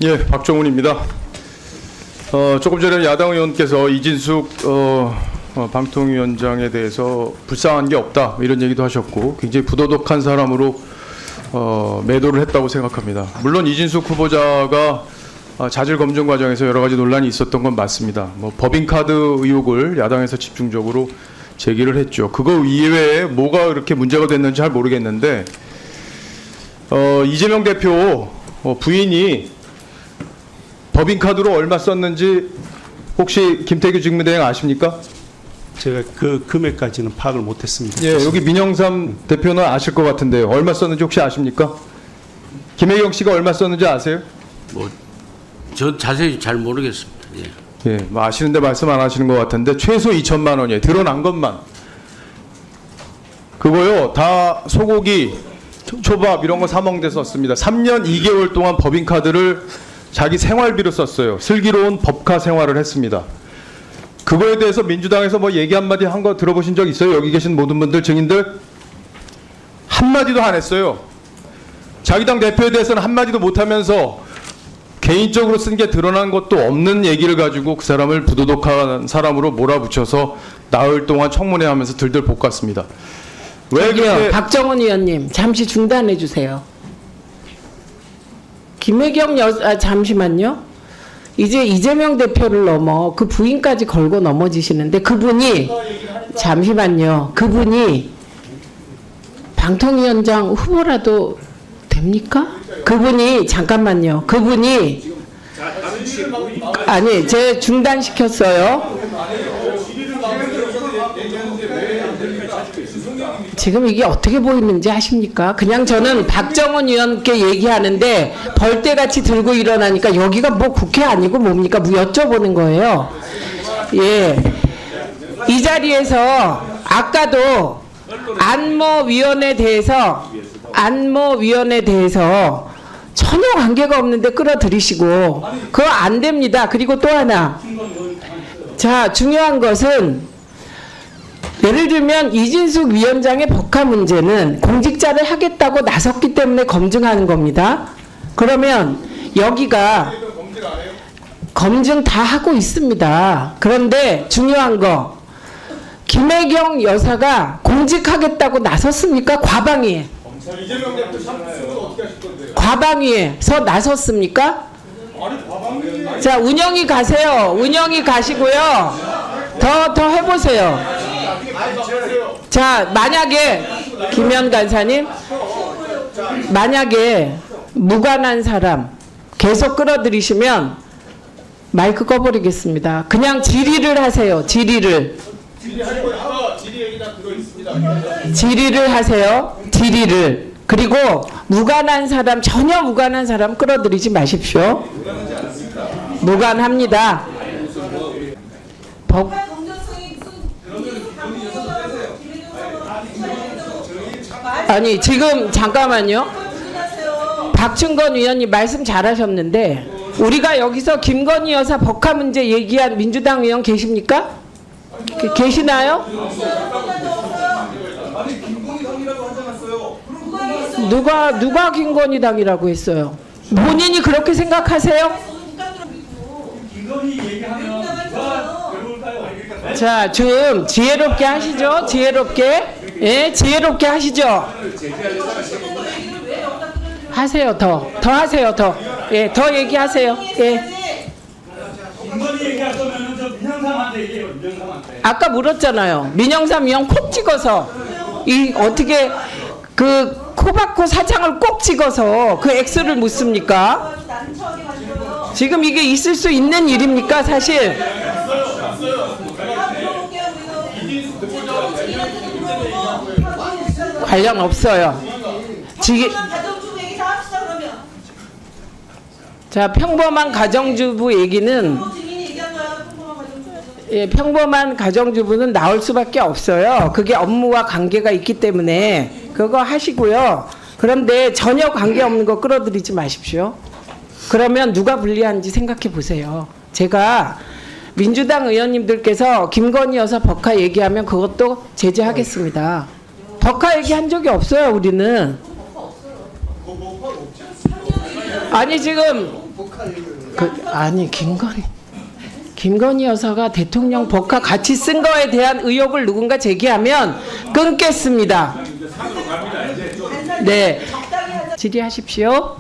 예, 박정훈입니다. 조금 전에 야당 의원께서 이진숙 방통위원장에 대해서 불쌍한 게 없다 이런 얘기도 하셨고 굉장히 부도덕한 사람으로 매도를 했다고 생각합니다. 물론 이진숙 후보자가 자질 검증 과정에서 여러 가지 논란이 있었던 건 맞습니다. 법인카드 의혹을 야당에서 집중적으로 제기를 했죠. 그거 이외에 뭐가 그렇게 문제가 됐는지 잘 모르겠는데 이재명 대표 부인이 법인카드로 얼마 썼는지 혹시 김태규 직무대행 아십니까? 제가 그 금액까지는 파악을 못했습니다. 예, 여기 민영삼 대표는 아실 것 같은데요. 얼마 썼는지 혹시 아십니까? 김혜경 씨가 얼마 썼는지 아세요? 저 자세히 잘 모르겠습니다. 예. 예, 아시는데 말씀 안 하시는 것 같은데 최소 2천만 원이에요. 드러난 것만. 그거요, 다 소고기, 초밥 이런 거 사 먹는 데 썼습니다. 3년 2개월 동안 법인카드를 자기 생활비로 썼어요. 슬기로운 법카 생활을 했습니다. 그거에 대해서 민주당에서 뭐 얘기 한마디 한 거 들어보신 적 있어요? 여기 계신 모든 분들, 증인들? 한마디도 안 했어요. 자기 당 대표에 대해서는 한마디도 못하면서 개인적으로 쓴 게 드러난 것도 없는 얘기를 가지고 그 사람을 부도덕한 사람으로 몰아붙여서 나흘 동안 청문회 하면서 들들 볶았습니다. 왜 저기요, 그렇게 박정훈 의원님 잠시 중단해 주세요. 김혜경 잠시만요. 이제 이재명 대표를 넘어 그 부인까지 걸고 넘어지시는데 그분이 잠시만요. 그분이 방통위원장 후보라도 됩니까? 그분이 잠깐만요. 그분이 아니 제 중단시켰어요. 지금 이게 어떻게 보이는지 아십니까? 그냥 저는 박정훈 의원께 얘기하는데 벌떼같이 들고 일어나니까 여기가 뭐 국회 아니고 뭡니까? 뭐 여쭤보는 거예요. 예. 이 자리에서 아까도 안모위원회에 대해서 전혀 관계가 없는데 끌어들이시고 그거 안 됩니다. 그리고 또 하나. 자, 중요한 것은 예를 들면 이진숙 위원장의 법카 문제는 공직자를 하겠다고 나섰기 때문에 검증하는 겁니다. 그러면 여기가 검증 다 하고 있습니다. 그런데 중요한 거 김혜경 여사가 공직하겠다고 나섰습니까? 과방위에서 나섰습니까? 자, 운영이 가세요. 운영이 가시고요. 더 해보세요. 자, 만약에 김현 간사님, 만약에 무관한 사람 계속 끌어들이시면 마이크 꺼버리겠습니다. 그냥 질의를 하세요. 질의를 하세요. 질의를. 그리고 무관한 사람, 전혀 무관한 사람 끌어들이지 마십시오. 무관합니다. 아니 지금 잠깐만요. 박충건 의원님 말씀 잘하셨는데 우리가 여기서 김건희 여사 법카 문제 얘기한 민주당 의원 계십니까? 계시나요? 누가 김건희 당이라고 했어요? 본인이 그렇게 생각하세요? 자, 좀 지혜롭게 하시죠. 지혜롭게. 예, 지혜롭게 하시죠. 하세요. 더 하세요. 더. 예, 더 얘기하세요. 예. 아까 물었잖아요. 민영삼 위원 콕 찍어서 이 어떻게 그 코바코 사장을 꼭 찍어서 그 X를 묻습니까? 지금 이게 있을 수 있는 일입니까, 사실? 관련 없어요. 자, 평범한 가정주부 얘기는 예, 평범한 가정주부는 나올 수밖에 없어요. 그게 업무와 관계가 있기 때문에 그거 하시고요. 그런데 전혀 관계없는 거 끌어들이지 마십시오. 그러면 누가 불리한지 생각해 보세요. 제가 민주당 의원님들께서 김건희 여사 법카 얘기하면 그것도 제재하겠습니다. 법카 얘기한 적이 없어요, 우리는. 아니 지금 아니 김건희 여사가 대통령 법카 같이 쓴 거에 대한 의혹을 누군가 제기하면 끊겠습니다. 네, 질의하십시오.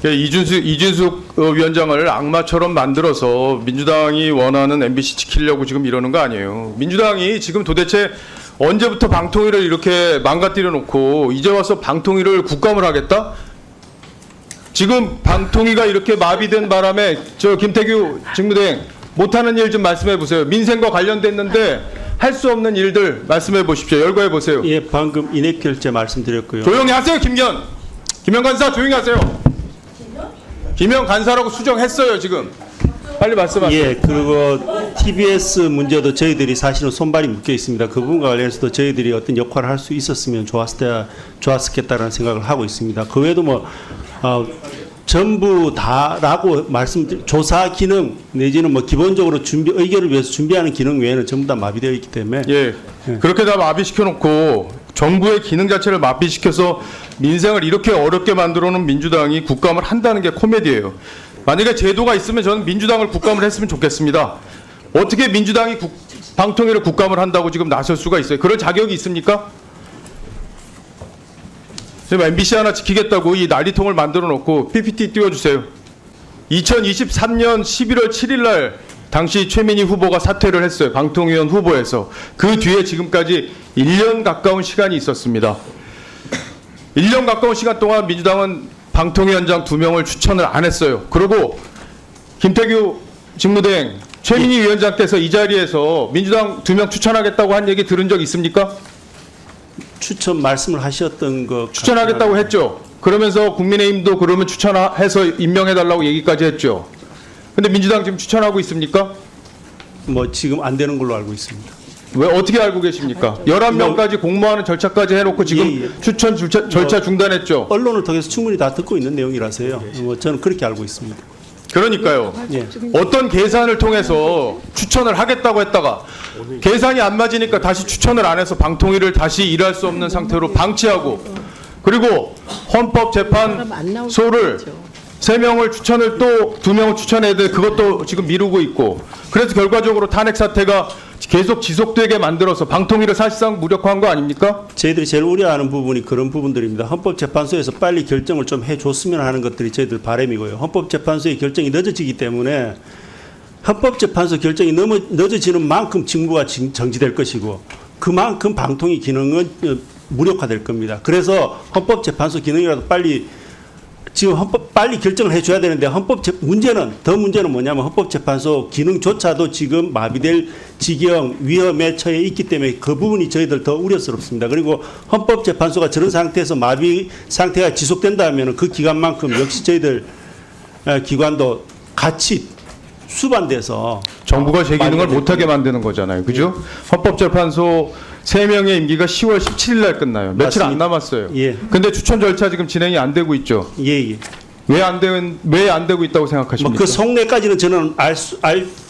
이준숙 위원장을 악마처럼 만들어서 민주당이 원하는 MBC 지키려고 지금 이러는 거 아니에요. 민주당이 지금 도대체 언제부터 방통위를 이렇게 망가뜨려 놓고 이제 와서 방통위를 국감을 하겠다? 지금 방통위가 이렇게 마비된 바람에 김태규 직무대행 못하는 일 좀 말씀해 보세요. 민생과 관련됐는데 할 수 없는 일들 말씀해 보십시오. 열거해 보세요. 예, 방금 인핵 결제 말씀드렸고요. 조용히 하세요, 김현 간사 조용히 하세요. 김현 간사라고 수정했어요 지금. 빨리 말씀하세요. 예, 그리고 TBS 문제도 저희들이 사실은 손발이 묶여 있습니다. 그 부분과 관련해서도 저희들이 어떤 역할을 할 수 있었으면 좋았겠다라는 생각을 하고 있습니다. 그 외에도 전부 다라고 조사 기능 내지는 기본적으로 의결을 위해서 준비하는 기능 외에는 전부 다 마비되어 있기 때문에 예, 그렇게 다 마비시켜 놓고 정부의 기능 자체를 마비시켜서 민생을 이렇게 어렵게 만들어 놓은 민주당이 국감을 한다는 게 코미디예요. 만약에 제도가 있으면 저는 민주당을 국감을 했으면 좋겠습니다. 어떻게 민주당이 방통위를 국감을 한다고 지금 나설 수가 있어요? 그럴 자격이 있습니까? 지금 MBC 하나 지키겠다고 이 난리통을 만들어 놓고 PPT 띄워주세요. 2023년 11월 7일 날 당시 최민희 후보가 사퇴를 했어요. 방통위원 후보에서. 그 뒤에 지금까지 1년 가까운 시간이 있었습니다. 1년 가까운 시간 동안 민주당은 방통위원장 2명을 추천을 안 했어요. 그리고 김태규 직무대행 최민희 위원장께서 이 자리에서 민주당 2명 추천하겠다고 한 얘기 들은 적 있습니까? 추천 말씀을 하셨던 거 추천하겠다고 했죠. 그러면서 국민의힘도 그러면 추천해서 임명해달라고 얘기까지 했죠. 근데 민주당 지금 추천하고 있습니까? 지금 안 되는 걸로 알고 있습니다. 왜 어떻게 알고 계십니까? 11명까지 공모하는 절차까지 해놓고 지금 추천 절차 중단했죠. 언론을 통해서 충분히 다 듣고 있는 내용이라서요. 저는 그렇게 알고 있습니다. 그러니까요. 예. 어떤 계산을 통해서 추천을 하겠다고 했다가 계산이 안 맞으니까 다시 추천을 안 해서 방통위를 다시 일할 수 없는 상태로 방치하고, 그리고 헌법재판소를 3명을 추천을 또 2명을 추천해야 돼. 그것도 지금 미루고 있고, 그래서 결과적으로 탄핵 사태가 계속 지속되게 만들어서 방통위를 사실상 무력화한 거 아닙니까? 저희들이 제일 우려하는 부분이 그런 부분들입니다. 헌법재판소에서 빨리 결정을 좀 해줬으면 하는 것들이 저희들 바람이고요. 헌법재판소의 결정이 늦어지기 때문에 헌법재판소 결정이 늦어지는 만큼 직무가 정지될 것이고, 그만큼 방통위 기능은 무력화될 겁니다. 그래서 헌법재판소 기능이라도 빨리 빨리 결정을 해줘야 되는데, 문제는 뭐냐면 헌법재판소 기능조차도 지금 마비될 지경 위험에 처해 있기 때문에 그 부분이 저희들 더 우려스럽습니다. 그리고 헌법재판소가 저런 상태에서 마비 상태가 지속된다면 그 기간만큼 역시 저희들 기관도 같이 수반돼서 정부가 제 기능을 못하게 만드는 거잖아요. 그죠? 헌법재판소 3명의 임기가 10월 17일 날 끝나요. 며칠 안 남았어요. 예. 근데 추천 절차 지금 진행이 안 되고 있죠. 예. 왜 안 되고 있다고 생각하십니까? 그 속내까지는 저는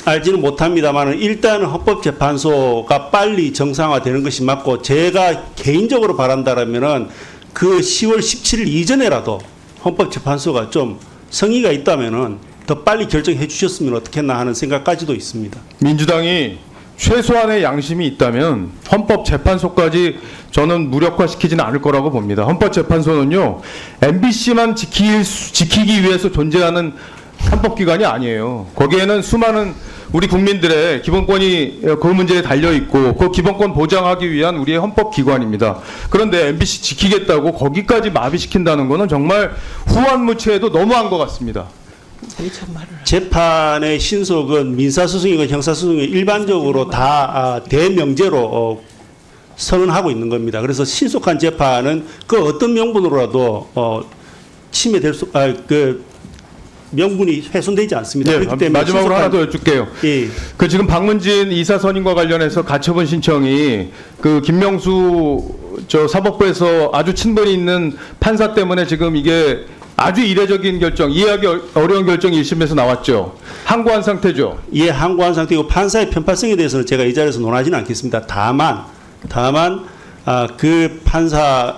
알지는 못합니다만, 일단 헌법재판소가 빨리 정상화되는 것이 맞고, 제가 개인적으로 바란다라면은 그 10월 17일 이전에라도 헌법재판소가 좀 성의가 있다면은 더 빨리 결정해 주셨으면 어떻겠나 하는 생각까지도 있습니다. 민주당이 최소한의 양심이 있다면 헌법재판소까지 저는 무력화시키지는 않을 거라고 봅니다. 헌법재판소는요, MBC만 지키기 위해서 존재하는 헌법기관이 아니에요. 거기에는 수많은 우리 국민들의 기본권이 그 문제에 달려 있고, 그 기본권 보장하기 위한 우리의 헌법기관입니다. 그런데 MBC 지키겠다고 거기까지 마비시킨다는 것은 정말 후한무치에도 너무한 것 같습니다. 재판의 신속은 민사소송이건 형사소송이건 일반적으로 다 대명제로 선언하고 있는 겁니다. 그래서 신속한 재판은 그 어떤 명분으로라도 침해될 명분이 훼손되지 않습니다. 예, 그렇기 때문에 마지막으로 하나 더 여쭙게요. 예. 그 지금 박문진 이사 선임과 관련해서 가처분 신청이 그 김명수 사법부에서 아주 친분이 있는 판사 때문에 지금 이게 아주 이례적인 결정, 이해하기 어려운 결정이 1심에서 나왔죠. 항고한 상태죠. 예, 항고한 상태이고, 판사의 편파성에 대해서는 제가 이 자리에서 논하지는 않겠습니다. 다만 그 판사의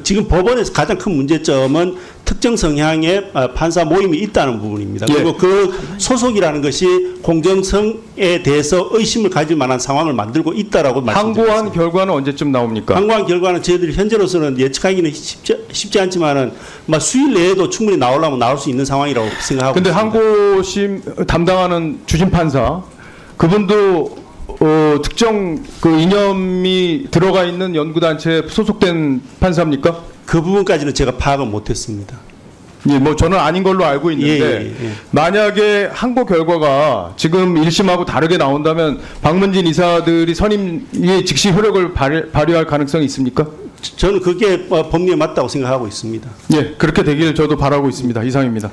지금 법원에서 가장 큰 문제점은 특정 성향의 판사 모임이 있다는 부분입니다. 예. 그리고 그 소속이라는 것이 공정성에 대해서 의심을 가질 만한 상황을 만들고 있다라고 말씀드립니다. 항고한 결과는 언제쯤 나옵니까? 항고한 결과는 저희들이 현재로서는 예측하기는 쉽지 않지만은 수일 내에도 충분히 나오려면 나올 수 있는 상황이라고 생각하고 근데 있습니다. 항고심 담당하는 주심 판사 그분도 특정 그 이념이 들어가 있는 연구단체에 소속된 판사입니까? 그 부분까지는 제가 파악은 못했습니다. 예, 뭐 저는 아닌 걸로 알고 있는데 예. 만약에 항고 결과가 지금 1심하고 다르게 나온다면 박문진 이사들이 선임이 즉시 효력을 발휘할 가능성이 있습니까? 저는 그게 법리에 맞다고 생각하고 있습니다. 예, 그렇게 되기를 저도 바라고 있습니다. 이상입니다.